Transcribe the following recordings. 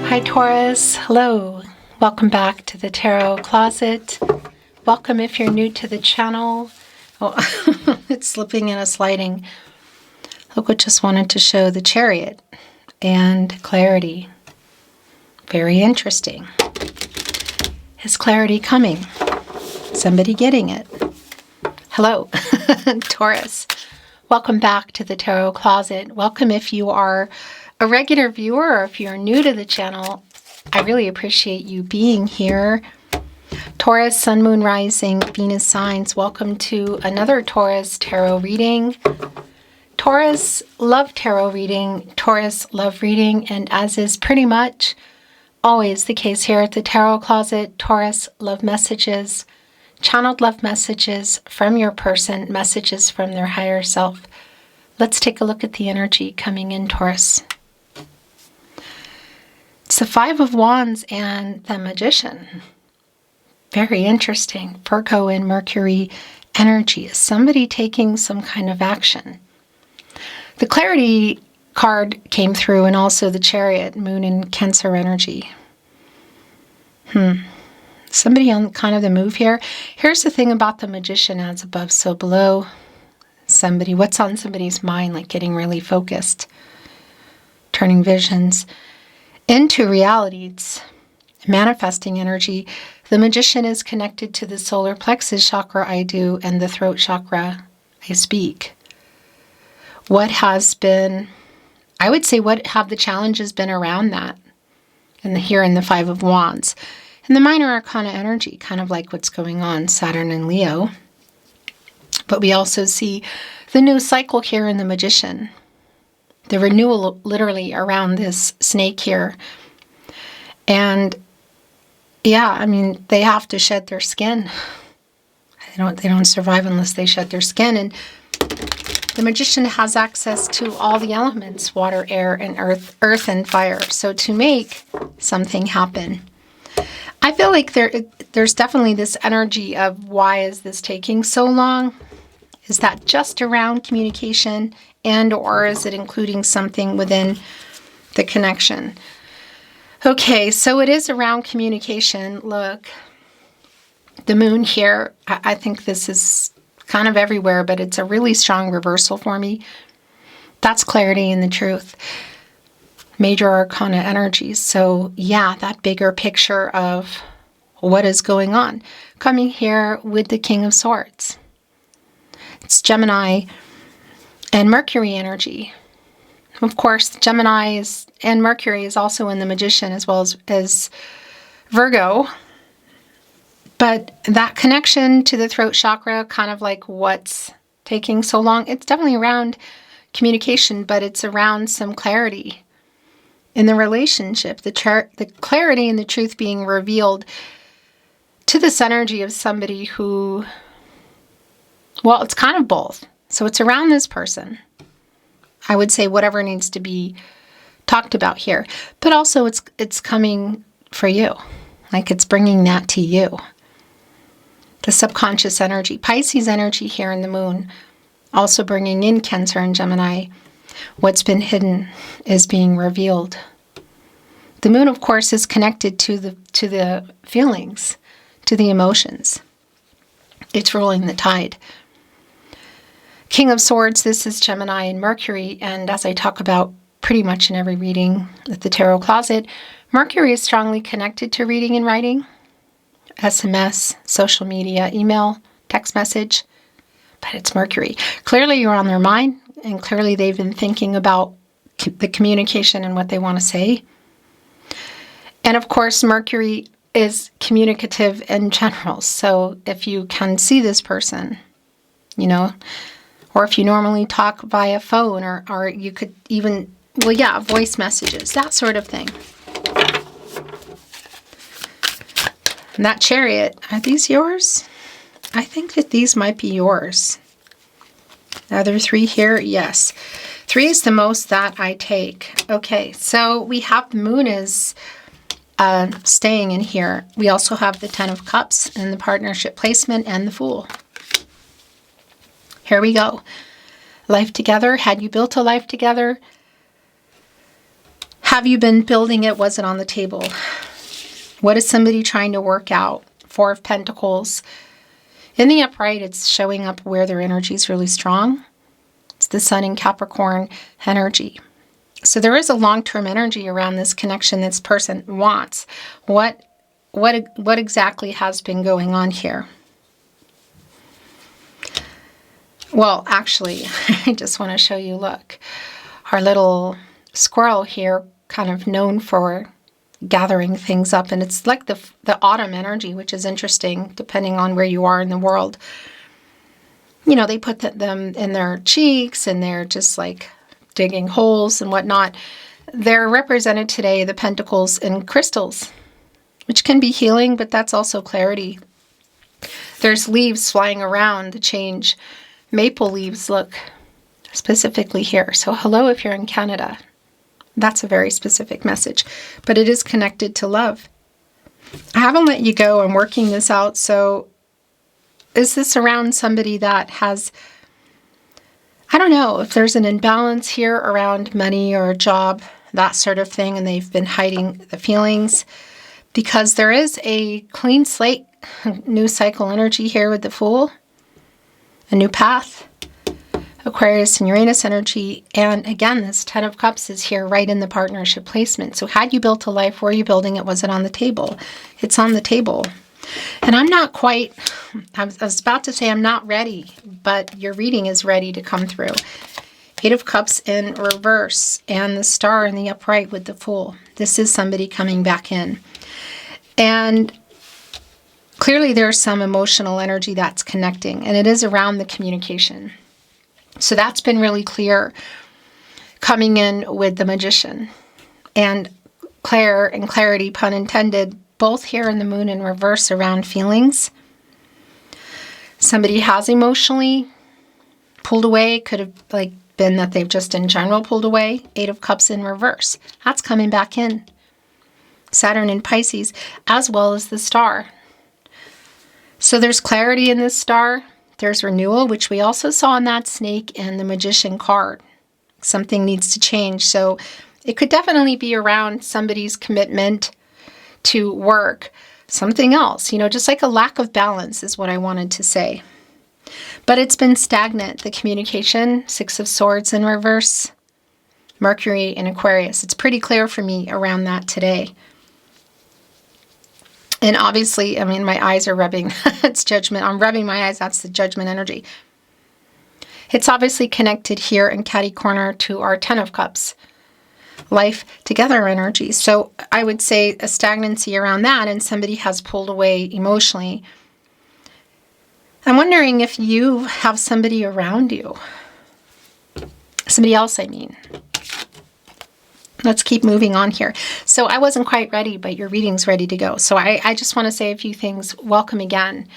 Hi Taurus, hello. Welcome back to the Tarot Closet. Welcome if you're new to the channel. Oh, it's slipping and a sliding. Look, what just wanted to show the Chariot and clarity. Very interesting. Is clarity coming? Somebody getting it? Hello, Taurus. Welcome back to the Tarot Closet. Welcome if you are a regular viewer or if you're new to the channel. I really appreciate you being here. Taurus, Sun, Moon, Rising, Venus signs. Welcome to another Taurus Tarot reading. Taurus Love Tarot reading, Taurus Love Reading, and as is pretty much always the case here at the Tarot Closet, Taurus Love Messages, channeled love messages from your person, messages from their higher self. Let's take a look at the energy coming in, Taurus. It's the Five of Wands and the Magician. Very interesting. Virgo and Mercury energy. Is somebody taking some kind of action? The Clarity card came through, and also the Chariot, Moon and Cancer energy. Somebody on kind of the move here. Here's the thing about the Magician, as above, so below. Somebody, what's on somebody's mind, like getting really focused, turning visions into reality. It's manifesting energy. The Magician is connected to the solar plexus chakra, I do, and the throat chakra, I speak. What has been, I would say, what have the challenges been around that? And here in the Five of Wands. And the Minor Arcana energy, kind of like what's going on, Saturn and Leo. But we also see the new cycle here in the Magician. The renewal literally around this snake here. And yeah, I mean, they have to shed their skin. They don't survive unless they shed their skin. And the Magician has access to all the elements, water, air, and earth and fire. So to make something happen, I feel like there's definitely this energy of why is this taking so long? Is that just around communication, and or is it including something within the connection? Okay, so it is around communication. Look, the Moon here, I think this is kind of everywhere, but it's a really strong reversal for me. That's clarity and the truth. Major Arcana energies. So yeah, that bigger picture of what is going on. Coming here with the King of Swords. It's Gemini and Mercury energy. Of course, Gemini and Mercury is also in the Magician as well as Virgo. But that connection to the throat chakra, kind of like what's taking so long, it's definitely around communication, but it's around some clarity in the relationship. The clarity and the truth being revealed to this energy of somebody who, well, it's kind of both. So it's around this person. I would say whatever needs to be talked about here. But also it's coming for you. Like it's bringing that to you. The subconscious energy. Pisces energy here in the Moon. Also bringing in Cancer and Gemini. What's been hidden is being revealed. The Moon, of course, is connected to the feelings, to the emotions. It's ruling the tide. King of Swords, this is Gemini and Mercury, and as I talk about pretty much in every reading at the Tarot Closet, Mercury is strongly connected to reading and writing, SMS, social media, email, text message, but it's Mercury. Clearly you're on their mind, and clearly they've been thinking about the communication and what they want to say. And of course, Mercury is communicative in general, so if you can see this person, you know, or if you normally talk via phone, or you could even, well, yeah, voice messages, that sort of thing. And that Chariot, are these yours? I think that these might be yours. Are there 3 here? Yes. 3 is the most that I take. Okay, so we have the Moon is staying in here. We also have the Ten of Cups and the partnership placement and the Fool. Here we go. Life together. Had you built a life together? Have you been building it? Was it on the table? What is somebody trying to work out? Four of Pentacles. In the upright, it's showing up where their energy is really strong. It's the Sun in Capricorn energy. So there is a long-term energy around this connection this person wants. What exactly has been going on here? Well, actually, I just want to show you, look, our little squirrel here, kind of known for gathering things up, and it's like the autumn energy, which is interesting depending on where you are in the world. You know, they put them in their cheeks and they're just like digging holes and whatnot. They're represented today, the pentacles and crystals, which can be healing, but that's also clarity. There's leaves flying around to change. Maple leaves, look, specifically here. So hello if you're in Canada. That's a very specific message, but it is connected to love. I haven't let you go. I'm working this out. So is this around somebody that has, I don't know, if there's an imbalance here around money or a job, that sort of thing, and they've been hiding the feelings, because there is a clean slate, new cycle energy here with the Fool, a new path. Aquarius and Uranus energy. And again, this Ten of Cups is here right in the partnership placement. So had you built a life, were you building it? Was it on the table? It's on the table. And I'm not quite, I was about to say I'm not ready, but your reading is ready to come through. Eight of Cups in reverse and the Star in the upright with the Fool. This is somebody coming back in. And clearly there's some emotional energy that's connecting, and it is around the communication. So that's been really clear coming in with the Magician. And Claire and clarity, pun intended, both here in the Moon in reverse around feelings. Somebody has emotionally pulled away. Could have been that they've just in general pulled away. Eight of Cups in reverse. That's coming back in. Saturn in Pisces, as well as the Star. So there's clarity in this Star. There's renewal, which we also saw in that Snake and the Magician card. Something needs to change. So it could definitely be around somebody's commitment to work. Something else, you know, just like a lack of balance is what I wanted to say. But it's been stagnant. The communication, Six of Swords in reverse, Mercury in Aquarius. It's pretty clear for me around that today. And obviously, I mean, my eyes are rubbing. It's judgment. I'm rubbing my eyes. That's the judgment energy. It's obviously connected here in Catty Corner to our Ten of Cups. Life together energy. So I would say a stagnancy around that, and somebody has pulled away emotionally. I'm wondering if you have somebody around you. Somebody else, I mean. Let's keep moving on here. So I wasn't quite ready, but your reading's ready to go. So I just want to say a few things. Welcome again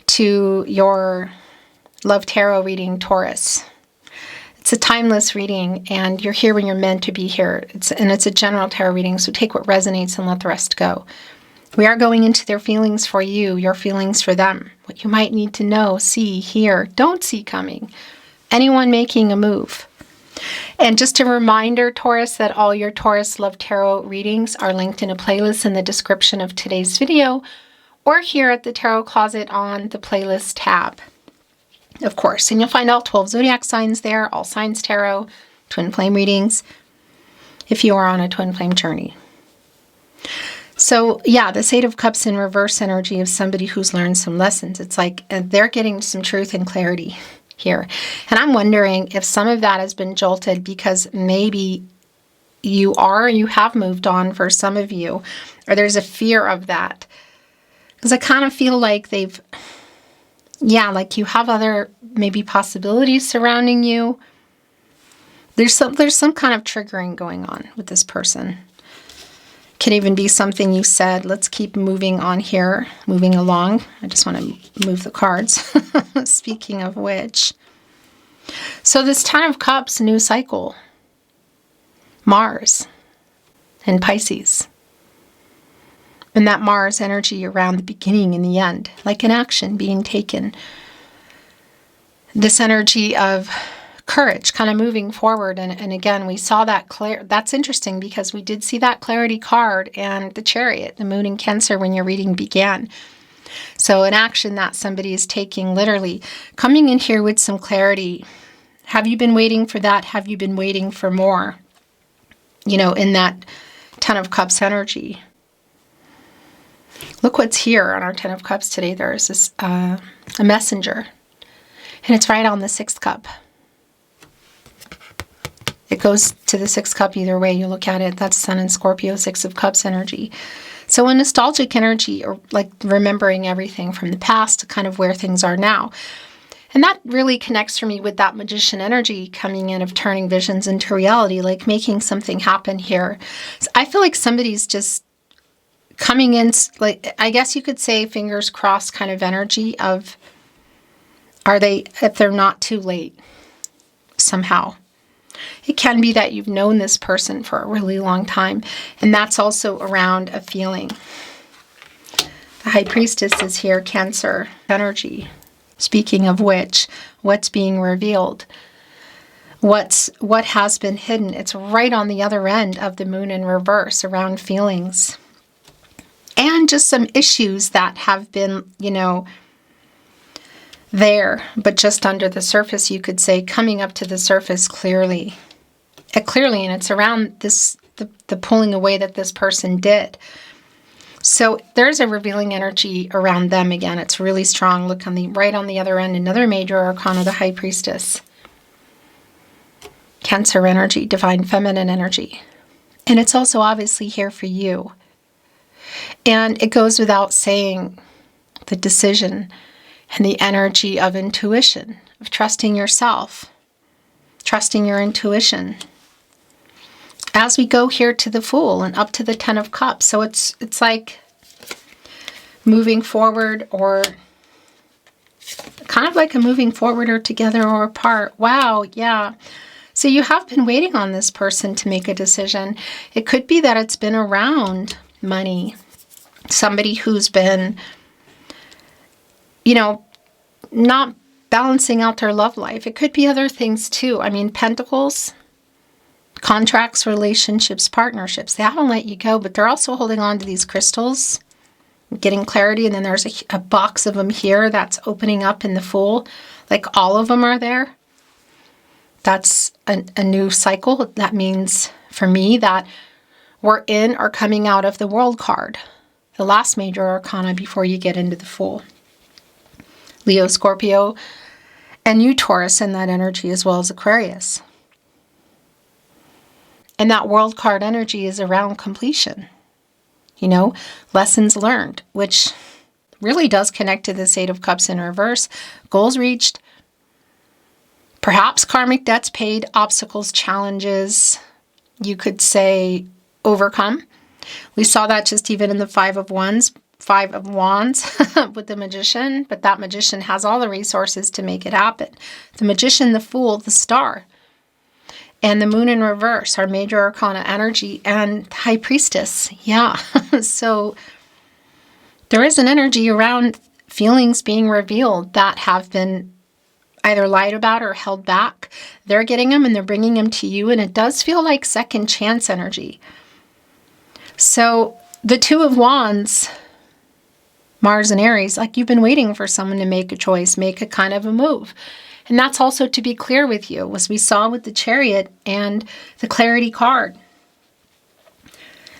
to your Love Tarot reading, Taurus. It's a timeless reading, and you're here when you're meant to be here. It's a general tarot reading, so take what resonates and let the rest go. We are going into their feelings for you, your feelings for them, what you might need to know, see, hear, don't see coming. Anyone making a move. And just a reminder, Taurus, that all your Taurus Love Tarot readings are linked in a playlist in the description of today's video, or here at the Tarot Closet on the playlist tab, of course. And you'll find all 12 zodiac signs there, all signs tarot, twin flame readings, if you are on a twin flame journey. So yeah, this Eight of Cups in reverse energy of somebody who's learned some lessons. It's like they're getting some truth and clarity here. And I'm wondering if some of that has been jolted because maybe you have moved on for some of you, or there's a fear of that. Because I kind of feel like like you have other maybe possibilities surrounding you. There's some kind of triggering going on with this person. Can even be something you said. Let's keep moving on here, moving along. I just want to move the cards. Speaking of which. So this Ten of Cups, new cycle. Mars and Pisces. And that Mars energy around the beginning and the end, like an action being taken. This energy of courage, kind of moving forward. And again, we saw that that's interesting because we did see that clarity card and the Chariot, the moon in Cancer when your reading began. So an action that somebody is taking, literally coming in here with some clarity. Have you been waiting for that? Have you been waiting for more? You know, in that Ten of Cups energy. Look what's here on our Ten of Cups today. There's this a messenger. And it's right on the 6th cup. It goes to the 6th cup either way you look at it. That's Sun and Scorpio, 6 of Cups energy. So a nostalgic energy, or like remembering everything from the past to kind of where things are now. And that really connects for me with that Magician energy coming in of turning visions into reality, like making something happen here. So I feel like somebody's just coming in, like, I guess you could say fingers crossed kind of energy of, if they're not too late somehow. It can be that you've known this person for a really long time, and that's also around a feeling. The High Priestess is here, Cancer energy. Speaking of which, what's being revealed? What has been hidden? It's right on the other end of the moon in reverse, around feelings. And just some issues that have been, you know, there, but just under the surface, you could say, coming up to the surface clearly. And it's around this, the pulling away that this person did. So there's a revealing energy around them again. It's really strong. Look right on the other end, another major arcana, the High Priestess. Cancer energy, divine feminine energy. And it's also obviously here for you. And it goes without saying, the decision and the energy of intuition, of trusting yourself, trusting your intuition. As we go here to the Fool and up to the Ten of Cups. So it's like moving forward, or kind of like a moving forward or together or apart. Wow, yeah. So you have been waiting on this person to make a decision. It could be that it's been around money. Somebody who's been, you know, not balancing out their love life. It could be other things too. I mean, Pentacles, contracts, relationships, partnerships. They haven't let you go, but they're also holding on to these crystals, getting clarity. And then there's a box of them here that's opening up in the Fool. Like all of them are there. That's a new cycle. That means for me that we're in or coming out of the World card, the last major arcana before you get into the Fool. Leo, Scorpio, and you, Taurus, in that energy, as well as Aquarius. And that World card energy is around completion. You know, lessons learned, which really does connect to this 8 of Cups in reverse. Goals reached. Perhaps karmic debts paid, obstacles, challenges, you could say, overcome. We saw that just even in the 5 of Wands with the Magician, but that Magician has all the resources to make it happen. The Magician, the Fool, the Star, and the Moon in reverse, our major arcana energy, and High Priestess. Yeah, so there is an energy around feelings being revealed that have been either lied about or held back. They're getting them and they're bringing them to you, and it does feel like second chance energy. So the 2 of Wands, Mars and Aries, like you've been waiting for someone to make a choice, make a kind of a move. And that's also to be clear with you, as we saw with the Chariot and the Clarity card.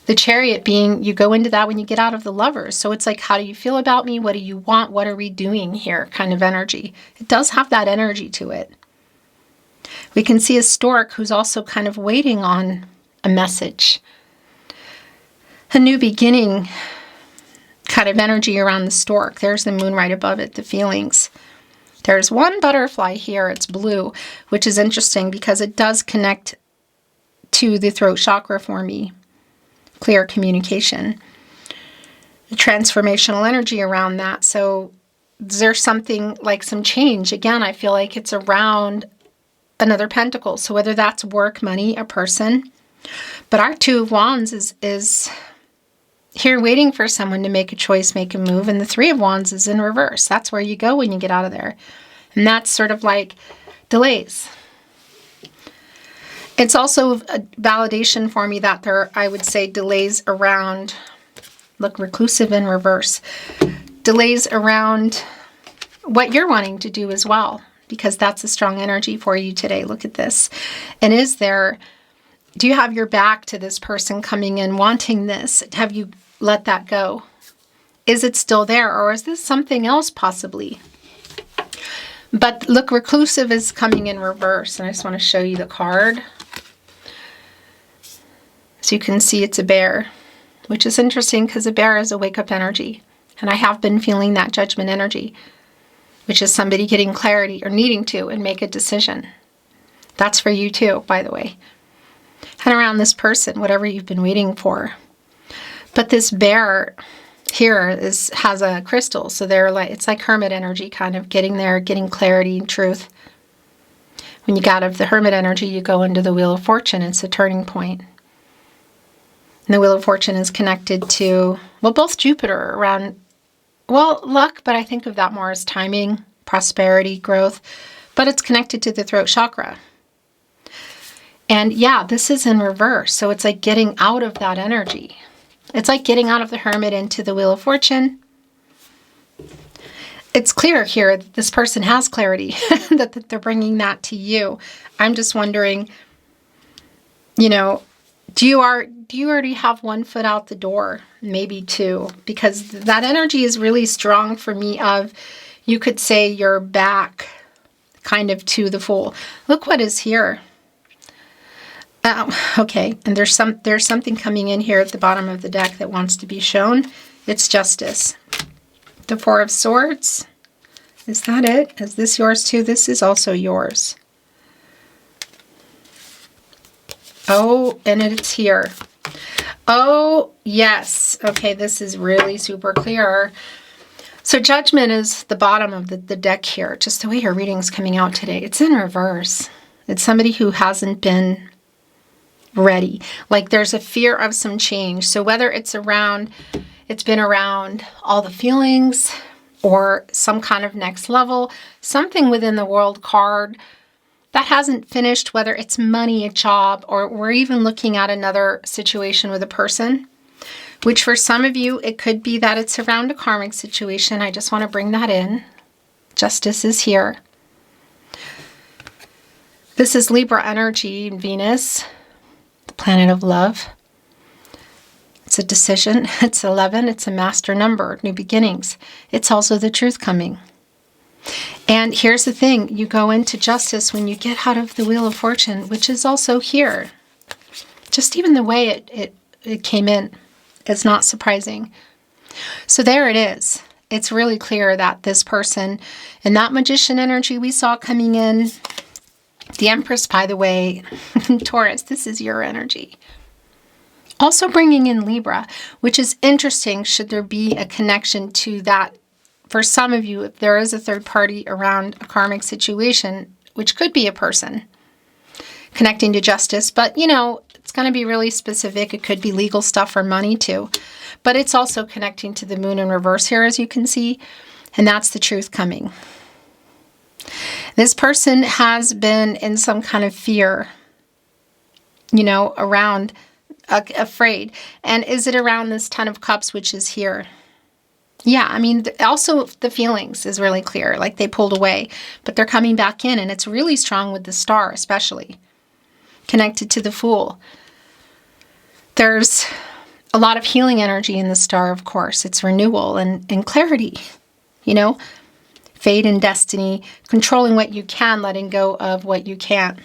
The Chariot being, you go into that when you get out of the Lovers. So it's like, how do you feel about me? What do you want? What are we doing here? Kind of energy. It does have that energy to it. We can see a Stork who's also kind of waiting on a message. A new beginning kind of energy around the Stork. There's the Moon right above it, the feelings. There's one butterfly here, it's blue, which is interesting because it does connect to the throat chakra for me. Clear communication. The transformational energy around that. So there's something like some change. Again, I feel like it's around another pentacle. So whether that's work, money, a person. But our 2 of Wands is here waiting for someone to make a choice, make a move. And the 3 of Wands is in reverse. That's where you go when you get out of there. And that's sort of like delays. It's also a validation for me that there, I would say, delays around, look, reclusive in reverse, delays around what you're wanting to do as well, because that's a strong energy for you today. Look at this. And do you have your back to this person coming in wanting this? Have you let that go? Is it still there, or is this something else possibly? But look, reclusive is coming in reverse, and I just want to show you the card. So you can see it's a bear, which is interesting because a bear is a wake-up energy. And I have been feeling that judgment energy, which is somebody getting clarity or needing to and make a decision. That's for you too, by the way. And around this person, whatever you've been waiting for. But this bear here has a crystal, so it's like hermit energy, kind of getting there, getting clarity and truth. When you get out of the hermit energy, you go into the Wheel of Fortune. It's a turning point. And the Wheel of Fortune is connected to, well, both Jupiter around, well, luck, but I think of that more as timing, prosperity, growth, but it's connected to the throat chakra. And yeah, this is in reverse, so it's like getting out of that energy. It's like getting out of the hermit into the Wheel of Fortune. It's clear here that this person has clarity, that they're bringing that to you. I'm just wondering, do you already have one foot out the door? Maybe two, because that energy is really strong for me of, you could say you're back kind of to the Fool. Look what is here. Okay, and there's something coming in here at the bottom of the deck that wants to be shown. It's Justice. The Four of Swords. Is that it? Is this yours too? This is also yours. Oh, and it's here. Oh, yes. Okay, this is really super clear. So Judgment is the bottom of the deck here, just the way your reading's coming out today. It's in reverse. It's somebody who hasn't been ready. Like there's a fear of some change. So whether it's been around all the feelings or some kind of next level, something within the World card that hasn't finished, whether it's money, a job, or we're even looking at another situation with a person, which for some of you, it could be that it's around a karmic situation. I just want to bring that in. Justice is here. This is Libra energy, Venus, the planet of love. It's a decision. It's 11. It's a master number, new beginnings. It's also the truth coming. And here's the thing, you go into Justice when you get out of the Wheel of Fortune, which is also here. Just even the way it came in is not surprising. So there it is. It's really clear that this person, and that Magician energy we saw coming in, the Empress, by the way, Taurus, this is your energy. Also bringing in Libra, which is interesting, should there be a connection to that. For some of you, if there is a third party around a karmic situation, which could be a person connecting to Justice, but it's going to be really specific. It could be legal stuff or money too, but it's also connecting to the Moon in reverse here, as you can see, and that's the truth coming. This person has been in some kind of fear, around, afraid. And is it around this Ten of Cups, which is here? Yeah, I mean, also the feelings is really clear, like they pulled away, but they're coming back in, and it's really strong with the Star, especially connected to the Fool. There's a lot of healing energy in the Star, of course. It's renewal and clarity, fate and destiny, controlling what you can, letting go of what you can't.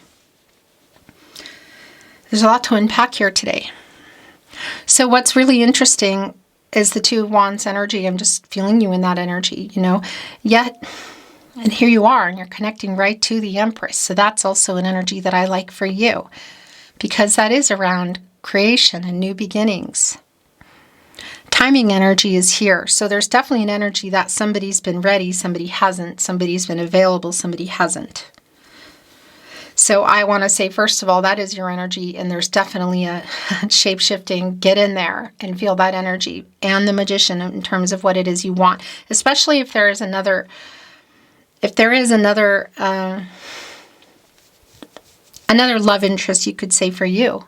There's a lot to unpack here today. So what's really interesting is the Two of Wands energy. I'm just feeling you in that energy, Yet, and here you are, and you're connecting right to the Empress. So that's also an energy that I like for you, because that is around creation and new beginnings. Timing energy is here. So there's definitely an energy that somebody's been ready, somebody hasn't, somebody's been available, somebody hasn't. So I want to say, first of all, that is your energy, and there's definitely a shape-shifting. Get in there and feel that energy, and the Magician in terms of what it is you want, especially if there is another another love interest, you could say, for you.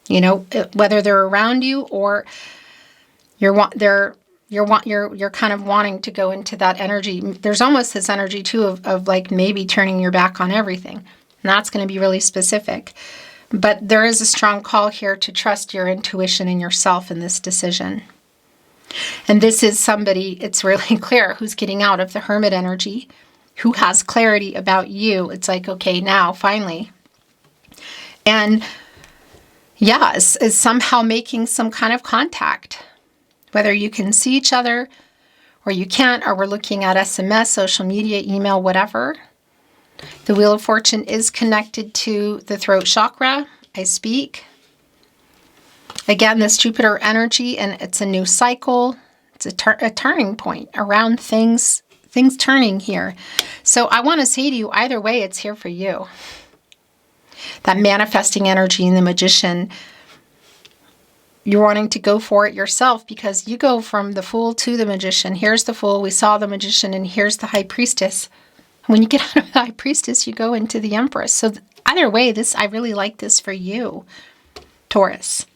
You know, whether they're around you or you're kind of wanting to go into that energy. There's almost this energy too of like maybe turning your back on everything. And that's going to be really specific. But there is a strong call here to trust your intuition and yourself in this decision. And this is somebody, it's really clear, who's getting out of the hermit energy, who has clarity about you. It's like, okay, now, finally. And yeah, is somehow making some kind of contact. Whether you can see each other or you can't, or we're looking at SMS, social media, email, whatever. The Wheel of Fortune is connected to the throat chakra. I speak. Again, this Jupiter energy, and it's a new cycle. It's a turning point around things turning here. So I want to say to you, either way, it's here for you. That manifesting energy in the Magician, you're wanting to go for it yourself because you go from the Fool to the Magician. Here's the Fool, we saw the Magician, and here's the High Priestess. When you get out of the High Priestess, you go into the Empress. So either way, I really like this for you, Taurus.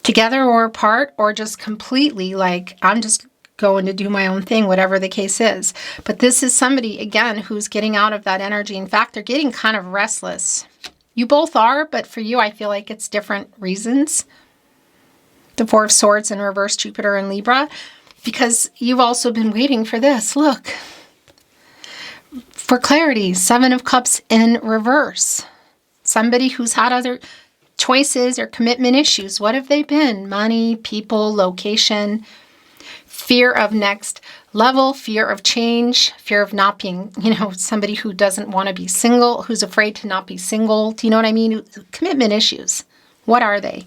Together or apart, or just completely like, I'm just going to do my own thing, whatever the case is. But this is somebody, again, who's getting out of that energy. In fact, they're getting kind of restless. You both are, but for you, I feel like it's different reasons. The Four of Swords in reverse, Jupiter and Libra, because you've also been waiting for this. Look. For clarity, Seven of Cups in reverse. Somebody who's had other choices or commitment issues. What have they been? Money, people, location, fear of next level, fear of change, fear of not being, somebody who doesn't want to be single, who's afraid to not be single. Do you know what I mean? Commitment issues. What are they?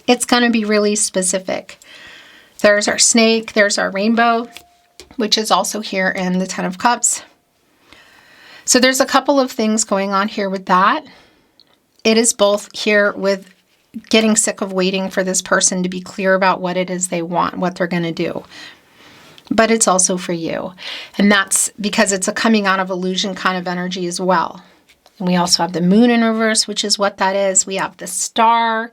It's going to be really specific. There's our snake. There's our rainbow, which is also here in the Ten of Cups. So there's a couple of things going on here with that. It is both here with getting sick of waiting for this person to be clear about what it is they want, what they're going to do. But it's also for you. And that's because it's a coming out of illusion kind of energy as well. And we also have the Moon in reverse, which is what that is. We have the Star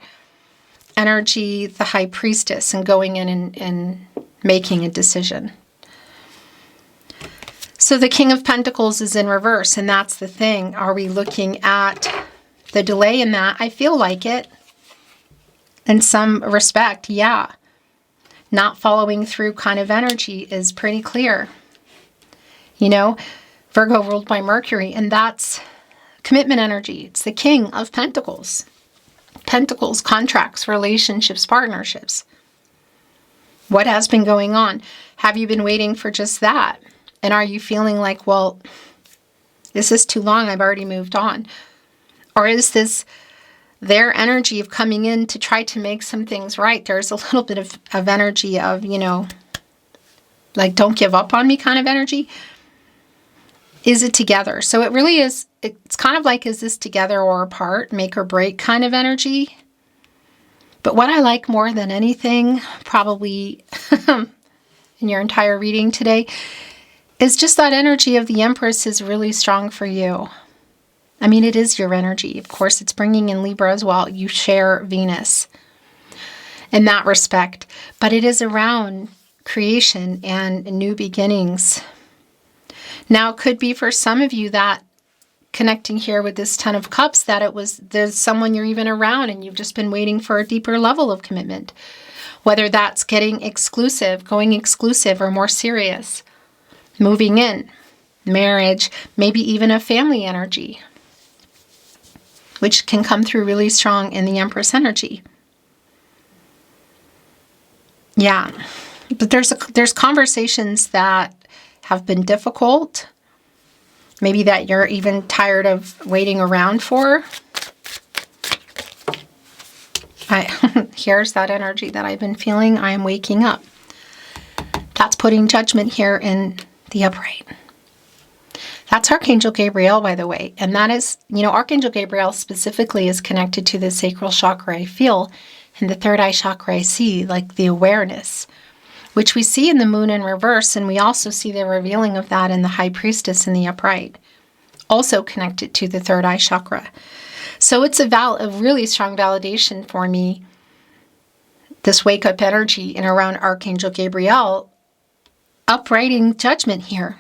energy, the High Priestess, and going in and making a decision. So the King of Pentacles is in reverse, and that's the thing. Are we looking at the delay in that? I feel like it. In some respect, yeah. Not following through kind of energy is pretty clear. Virgo ruled by Mercury, and that's commitment energy. It's the King of Pentacles. Pentacles, contracts, relationships, partnerships. What has been going on? Have you been waiting for just that? And are you feeling like, well, this is too long, I've already moved on? Or is this their energy of coming in to try to make some things right? There's a little bit of energy of, like, don't give up on me kind of energy. Is it together? So it really is, it's kind of like, is this together or apart, make or break kind of energy? But what I like more than anything, probably in your entire reading today, is just that energy of the Empress is really strong for you. I mean, it is your energy. Of course, it's bringing in Libra as well. You share Venus in that respect. But it is around creation and new beginnings. Now, it could be for some of you that connecting here with this Ten of Cups, that there's someone you're even around and you've just been waiting for a deeper level of commitment. Whether that's getting exclusive, going exclusive, or more serious. Moving in, marriage, maybe even a family energy, which can come through really strong in the Empress energy. Yeah, but there's conversations that have been difficult, maybe that you're even tired of waiting around for. Here's that energy that I've been feeling. I am waking up. That's putting judgment here in the upright. That's Archangel Gabriel, by the way. And that is, Archangel Gabriel specifically is connected to the sacral chakra, I feel, and the third eye chakra I see, like the awareness, which we see in the Moon in reverse, and we also see the revealing of that in the High Priestess in the upright. also connected to the third eye chakra. So it's a really strong validation for me, this wake-up energy and around Archangel Gabriel, uprighting judgment here.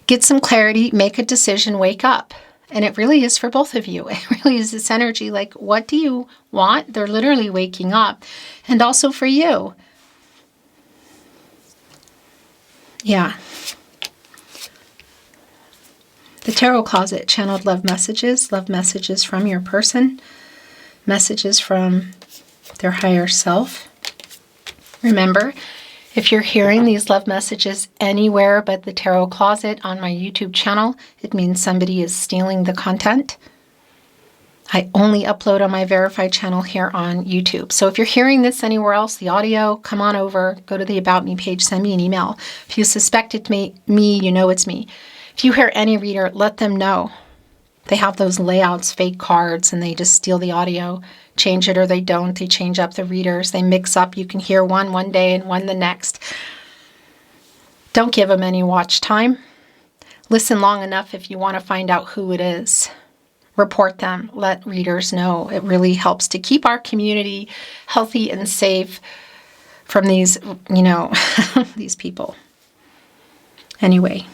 Get some clarity, make a decision, wake up. And it really is for both of you. It really is this energy like, what do you want? They're literally waking up. And also for you. Yeah. The Tarot Closet channeled love messages from your person, messages from their higher self. Remember, if you're hearing these love messages anywhere but the Tarot Closet on my YouTube channel, it means somebody is stealing the content. I only upload on my verified channel here on YouTube. So if you're hearing this anywhere else, the audio, come on over, go to the About Me page, send me an email. If you suspect it's me, you know it's me. If you hear any reader, let them know. They have those layouts, fake cards, and they just steal the audio, change it or they don't. They change up the readers. They mix up. You can hear one day and one the next. Don't give them any watch time. Listen long enough if you want to find out who it is. Report them. Let readers know. It really helps to keep our community healthy and safe from these, these people. Anyway.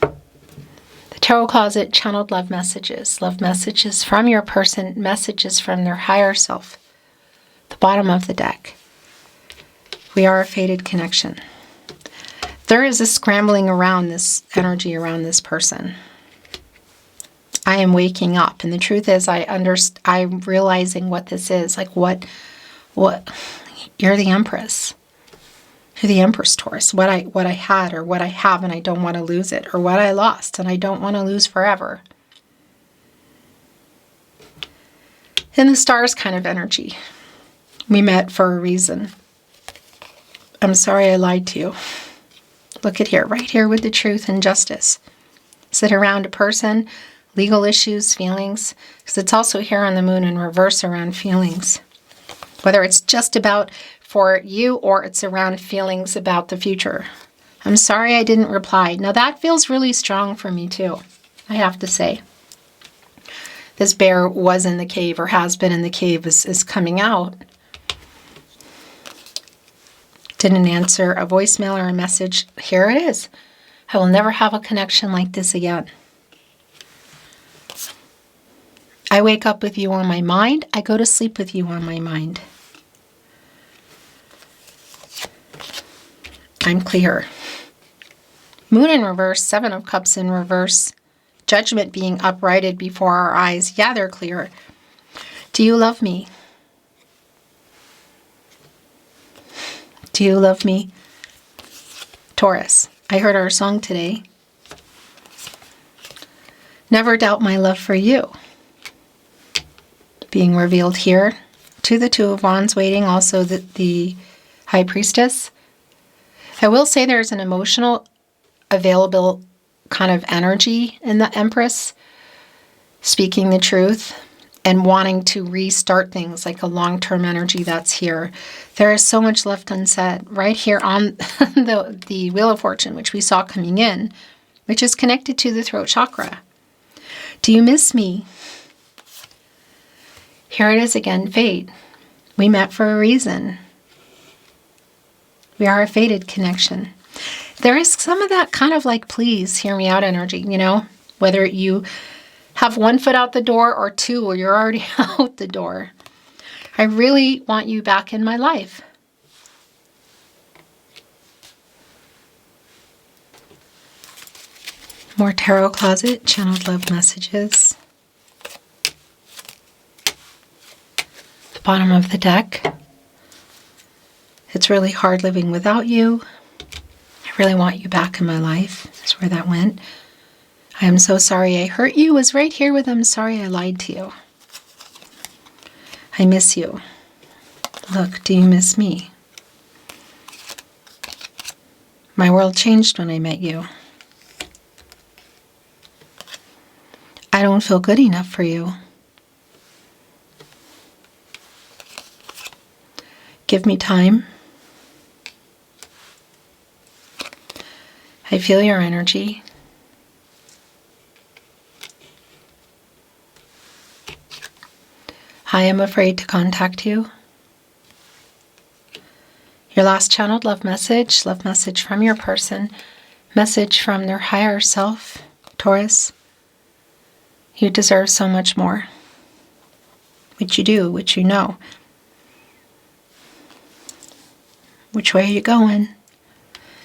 Tarot Closet channeled love messages from your person, messages from their higher self. The bottom of the deck. We are a fated connection. There is a scrambling around this energy around this person. I am waking up, and the truth is I'm realizing what this is. Like what you're the Empress. You're the Empress, Taurus. What I had or what I have and I don't want to lose it, or what I lost and I don't want to lose forever. In the stars kind of energy. We met for a reason. I'm sorry I lied to you. Look at here, right here with the truth and justice. Sit around a person, legal issues, feelings, because it's also here on the moon in reverse around feelings. Whether it's just about for you or it's around feelings about the future. I'm sorry I didn't reply. Now that feels really strong for me too, I have to say. This bear was in the cave or has been in the cave is coming out. Didn't answer a voicemail or a message. Here it is. I will never have a connection like this again. I wake up with you on my mind. I go to sleep with you on my mind. I'm clear. Moon in reverse, Seven of Cups in reverse, Judgment being uprighted before our eyes. Yeah, they're clear. Do you love me? Do you love me? Taurus, I heard our song today. Never doubt my love for you. Being revealed here. To the Two of Wands waiting, also the High Priestess. I will say there's an emotional, available kind of energy in the Empress, speaking the truth and wanting to restart things, like a long-term energy that's here. There is so much left unsaid right here on the Wheel of Fortune, which we saw coming in, which is connected to the throat chakra. Do you miss me? Here it is again, fate. We met for a reason. We are a fated connection. There is some of that kind of like, please hear me out energy, whether you have one foot out the door or two, or you're already out the door. I really want you back in my life. More Tarot Closet, channeled love messages. The bottom of the deck. It's really hard living without you. I really want you back in my life. That's where that went. I am so sorry I hurt you. Was right here with I'm sorry I lied to you. I miss you. Look, do you miss me? My world changed when I met you. I don't feel good enough for you. Give me time. I feel your energy. I am afraid to contact you. Your last channeled love message from your person, message from their higher self, Taurus. You deserve so much more. Which you do, which you know. Which way are you going?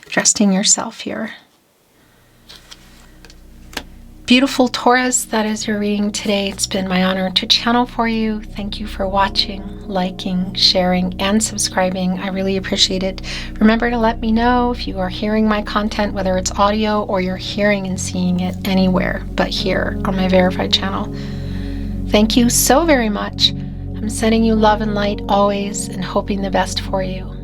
Trusting yourself here. Beautiful Taurus, that is your reading today. It's been my honor to channel for you. Thank you for watching, liking, sharing, and subscribing. I really appreciate it. Remember to let me know if you are hearing my content, whether it's audio or you're hearing and seeing it anywhere but here on my verified channel. Thank you so very much. I'm sending you love and light always and hoping the best for you.